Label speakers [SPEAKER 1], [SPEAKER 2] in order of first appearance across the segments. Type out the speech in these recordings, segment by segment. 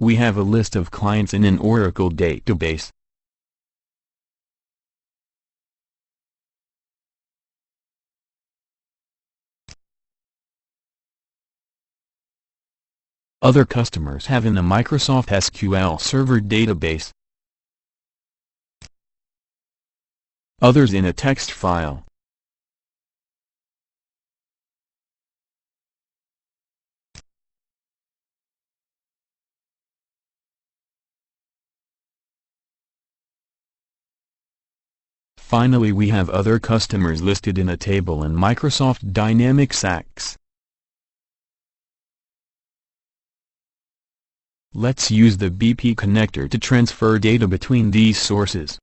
[SPEAKER 1] We have a list of clients in an Oracle database. Other customers have in the Microsoft SQL Server database. Others in a text file. Finally, we have other customers listed in a table in Microsoft Dynamics AX. Let's use the BP connector to transfer data between these sources.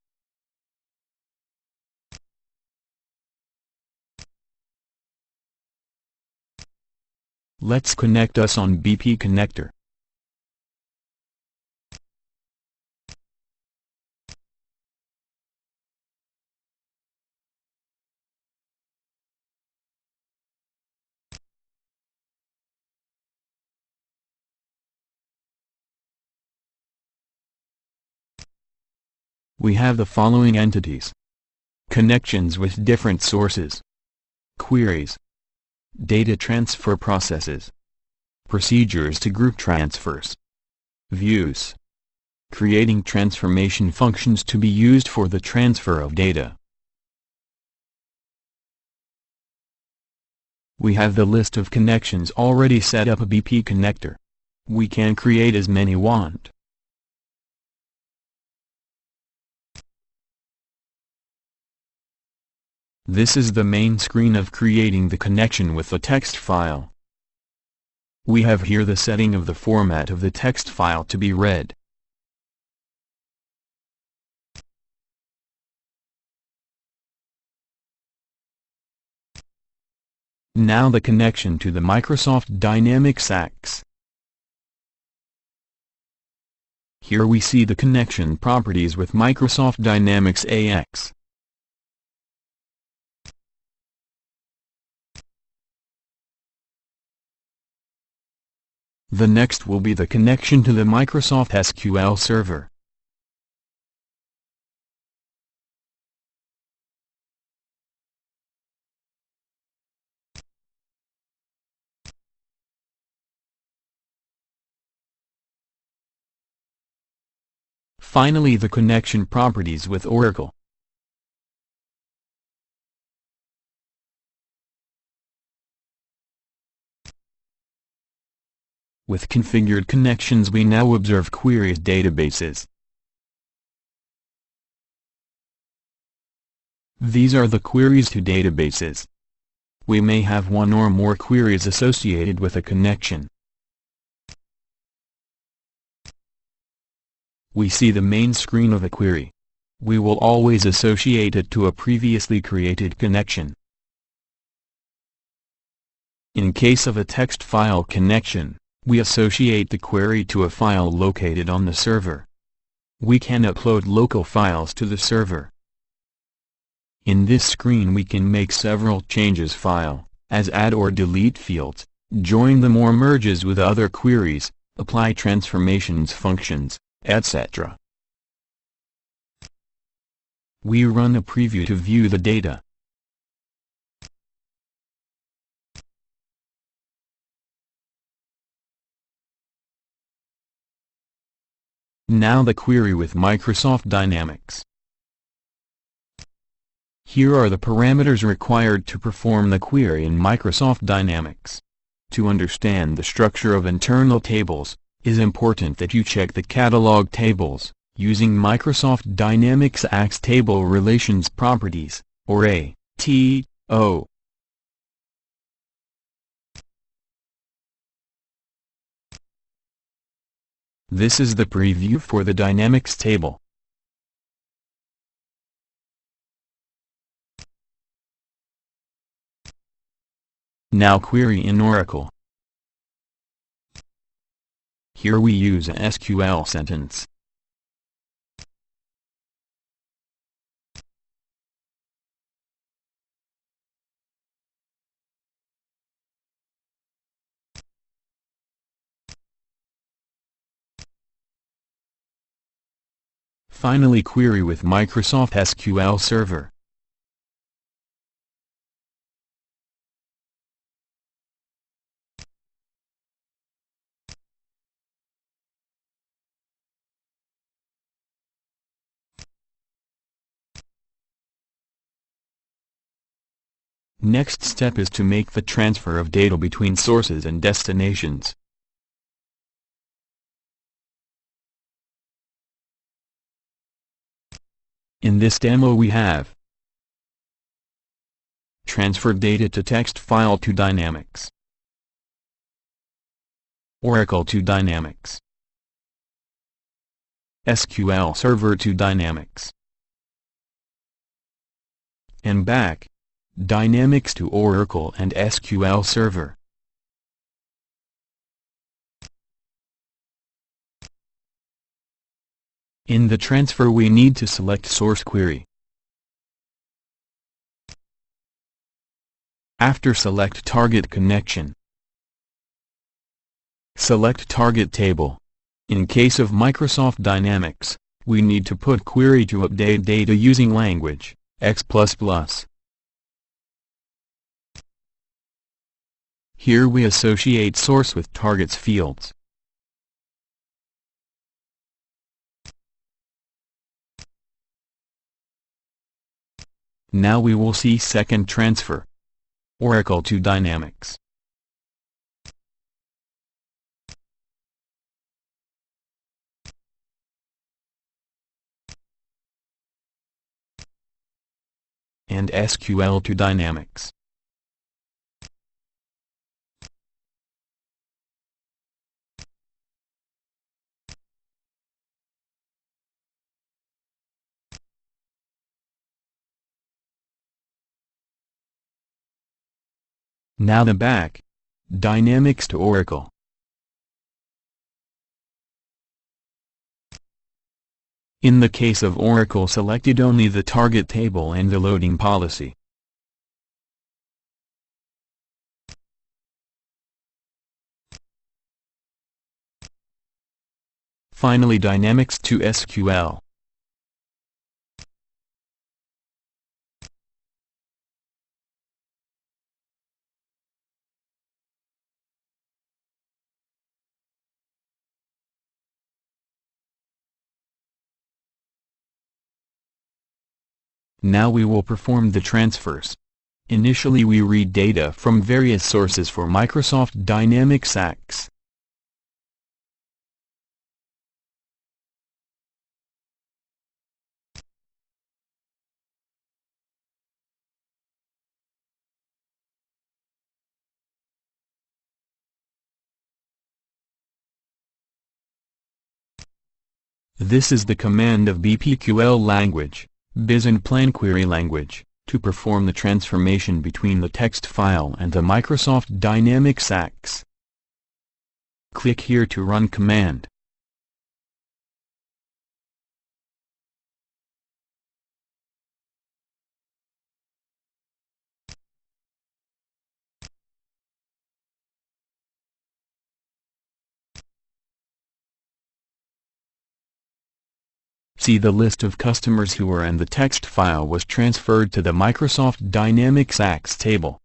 [SPEAKER 1] Let's connect us on BP connector. We have the following entities: connections with different sources, queries, data transfer processes, procedures to group transfers, views, creating transformation functions to be used for the transfer of data. We have the list of connections already set up a BP connector. We can create as many want. This is the main screen of creating the connection with the text file. We have here the setting of the format of the text file to be read. Now the connection to the Microsoft Dynamics AX. Here we see the connection properties with Microsoft Dynamics AX. The next will be the connection to the Microsoft SQL Server. Finally, the connection properties with Oracle. With configured connections, we now observe queries databases. These are the queries to databases. We may have one or more queries associated with a connection. We see the main screen of a query. We will always associate it to a previously created connection. In case of a text file connection, we associate the query to a file located on the server. We can upload local files to the server. In this screen we can make several changes: file, as add or delete fields, join them or merges with other queries, apply transformations functions, etc. We run a preview to view the data. Now the query with Microsoft Dynamics. Here are the parameters required to perform the query in Microsoft Dynamics. To understand the structure of internal tables, it is important that you check the catalog tables, using Microsoft Dynamics AX Table Relations Properties, or ATO. This is the preview for the Dynamics table. Now query in Oracle. Here we use a SQL sentence. Finally, query with Microsoft SQL Server. Next step is to make the transfer of data between sources and destinations. In this demo we have transfer data to text file to Dynamics, Oracle to Dynamics, SQL Server to Dynamics, and back, Dynamics to Oracle and SQL Server. In the transfer we need to select source query. After select target connection. Select target table. In case of Microsoft Dynamics, we need to put query to update data using language, X++. Here we associate source with targets fields. Now we will see second transfer. Oracle to Dynamics. And SQL to Dynamics. Now the back, Dynamics to Oracle. In the case of Oracle, selected only the target table and the loading policy. Finally, Dynamics to SQL. Now we will perform the transfers. Initially we read data from various sources for Microsoft Dynamics AX. This is the command of BPQL language, Biz and Plan Query language, to perform the transformation between the text file and the Microsoft Dynamics AX. Click here to run command. See the list of customers who were and the text file was transferred to the Microsoft Dynamics AX table.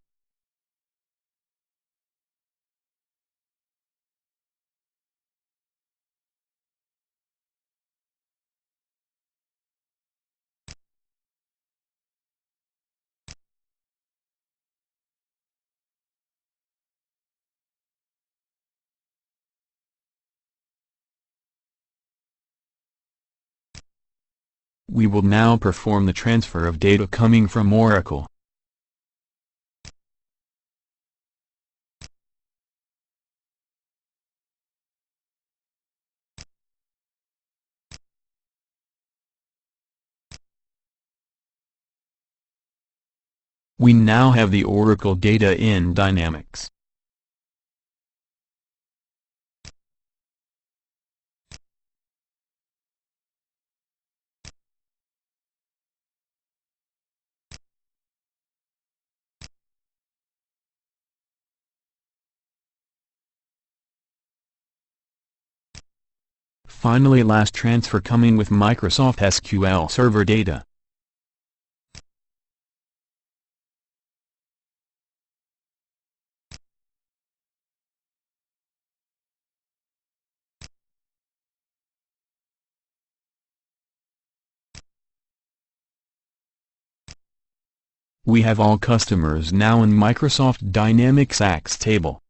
[SPEAKER 1] We will now perform the transfer of data coming from Oracle. We now have the Oracle data in Dynamics. Finally, last transfer coming with Microsoft SQL Server data. We have all customers now in Microsoft Dynamics AX table.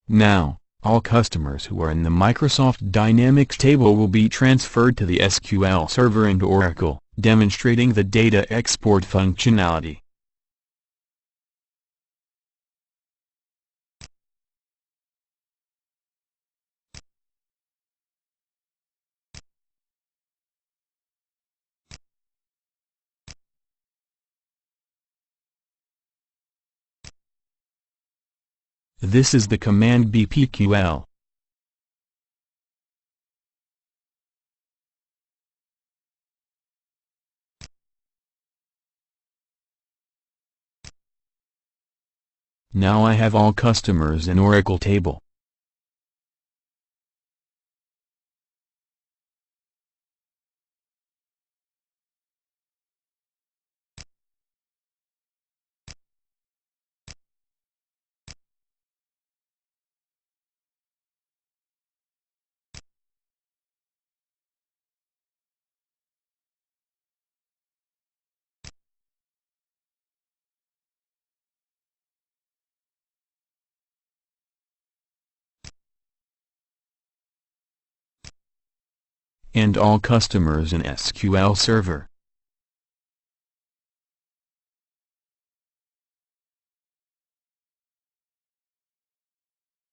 [SPEAKER 1] Now, all customers who are in the Microsoft Dynamics table will be transferred to the SQL Server and Oracle, demonstrating the data export functionality. This is the command bpql. Now I have all customers in Oracle table. And all customers in SQL Server.